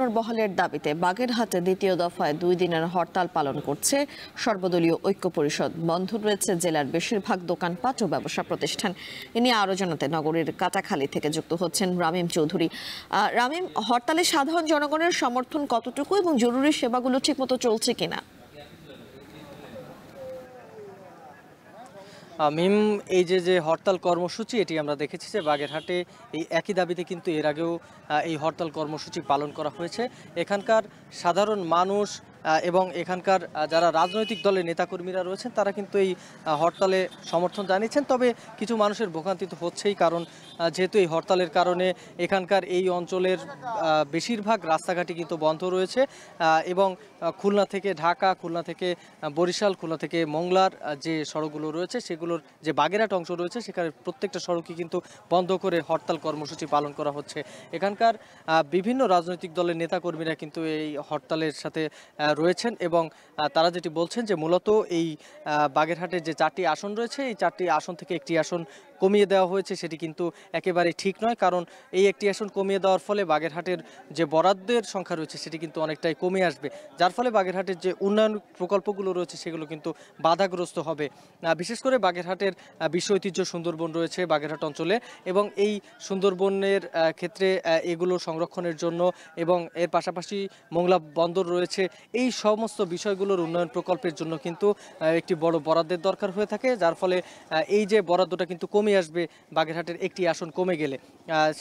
পুনর্বহালের দাবিতে বাগেরহাটে দ্বিতীয় দফায় 2 দিনের হরতাল পালন করছে সর্বদলীয় ঐক্য পরিষদ। বন্ধ রয়েছে জেলার বেশিরভাগ দোকানপাট ও ব্যবসা প্রতিষ্ঠান। এ নিয়ে আরও জানাতে নগরীর কাটাখালী থেকে যুক্ত হচ্ছেন রামিম চৌধুরী। রামিম, হরতালে সাধারণ জনগণের সমর্থন কতটুকু এবং জরুরি সেবাগুলো ঠিকমতো চলছে কিনা? মিম, এই যে হরতাল কর্মসূচি এটি আমরা দেখেছি যে বাগেরহাটে এই একই দাবিতে কিন্তু এর আগেও এই হরতাল কর্মসূচি পালন করা হয়েছে। এখানকার সাধারণ মানুষ এবং এখানকার যারা রাজনৈতিক দলের নেতাকর্মীরা রয়েছেন তারা কিন্তু এই হরতালে সমর্থন জানিয়েছেন। তবে কিছু মানুষের ভোগান্তি তো হচ্ছেই, কারণ যেহেতু এই হরতালের কারণে এখানকার এই অঞ্চলের বেশিরভাগ রাস্তাঘাটই কিন্তু বন্ধ রয়েছে এবং খুলনা থেকে ঢাকা, খুলনা থেকে বরিশাল, খুলনা থেকে মংলার যে সড়কগুলো রয়েছে সেগুলোর যে বাগেরহাট অংশ রয়েছে সেখানে প্রত্যেকটা সড়কই কিন্তু বন্ধ করে হরতাল কর্মসূচি পালন করা হচ্ছে। এখানকার বিভিন্ন রাজনৈতিক দলের নেতাকর্মীরা কিন্তু এই হরতালের সাথে রয়েছেন এবং তারা যেটি বলছেন যে মূলত এই বাগেরহাটের যে 4টি আসন রয়েছে এই 4টি আসন থেকে একটি আসন কমিয়ে দেওয়া হয়েছে, সেটি কিন্তু একেবারে ঠিক নয়। কারণ এই একটি আসন কমিয়ে দেওয়ার ফলে বাগেরহাটের যে বরাদ্দের সংখ্যা রয়েছে সেটি কিন্তু অনেকটাই কমে আসবে, যার ফলে বাগেরহাটের যে উন্নয়ন প্রকল্পগুলো রয়েছে সেগুলো কিন্তু বাধাগ্রস্ত হবে। বিশেষ করে বাগেরহাটের বিশ্ব ঐতিহ্য সুন্দরবন রয়েছে বাগেরহাট অঞ্চলে এবং এই সুন্দরবনের ক্ষেত্রে এগুলো সংরক্ষণের জন্য এবং এর পাশাপাশি মোংলা বন্দর রয়েছে, এই সমস্ত বিষয়গুলোর উন্নয়ন প্রকল্পের জন্য কিন্তু একটি বড় বরাদ্দের দরকার হয়ে থাকে, যার ফলে এই যে বরাদ্দটা কিন্তু কমে আসবে বাগেরহাটের একটি আসন কমে গেলে।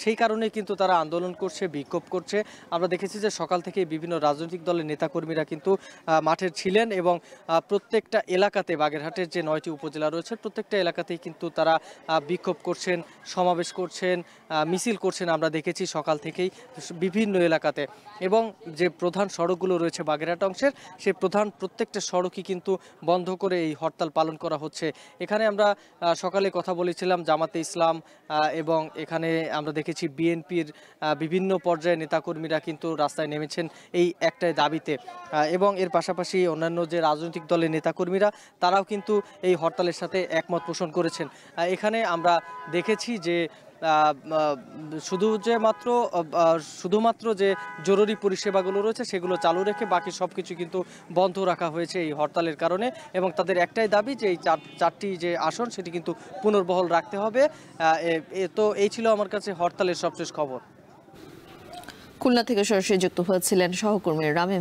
সেই কারণে কিন্তু তারা আন্দোলন করছে, বিক্ষোভ করছে। আমরা দেখেছি যে সকাল থেকে বিভিন্ন রাজনৈতিক দলের নেতাকর্মীরা কিন্তু মাঠে ছিলেন এবং প্রত্যেকটা এলাকাতে বাগেরহাটের যে 9টি উপজেলা রয়েছে প্রত্যেকটা এলাকাতেই কিন্তু তারা বিক্ষোভ করছেন, সমাবেশ করছেন, মিছিল করছেন। আমরা দেখেছি সকাল থেকেই বিভিন্ন এলাকাতে এবং যে প্রধান সড়কগুলো রয়েছে বাগেরহাট অংশের সেই প্রত্যেকটা সড়কই কিন্তু বন্ধ করে এই হরতাল পালন করা হচ্ছে। এখানে আমরা সকালে কথা বলেছিলাম জামাতে ইসলাম এবং এখানে আমরা দেখেছি বিএনপির বিভিন্ন পর্যায়ে নেতাকর্মীরা কিন্তু রাস্তায় নেমেছেন এই একটাই দাবিতে এবং এর পাশাপাশি অন্যান্য যে রাজনৈতিক দলের নেতাকর্মীরা তারাও কিন্তু এই হরতালের সাথে একমত পোষণ করেছেন। এখানে আমরা দেখেছি যে শুধুমাত্র যে জরুরি পরিষেবাগুলো রয়েছে সেগুলো চালু রেখে বাকি সব কিছু কিন্তু বন্ধ রাখা হয়েছে এই হরতালের কারণে এবং তাদের একটাই দাবি যে এই 4টি যে আসন সেটি কিন্তু পুনর্বহাল রাখতে হবে। তো এই ছিল আমার কাছে হরতালের সবশেষ খবর। খুলনা থেকে সরাসরি যুক্ত হয়েছিলেন সহকর্মী রামিম।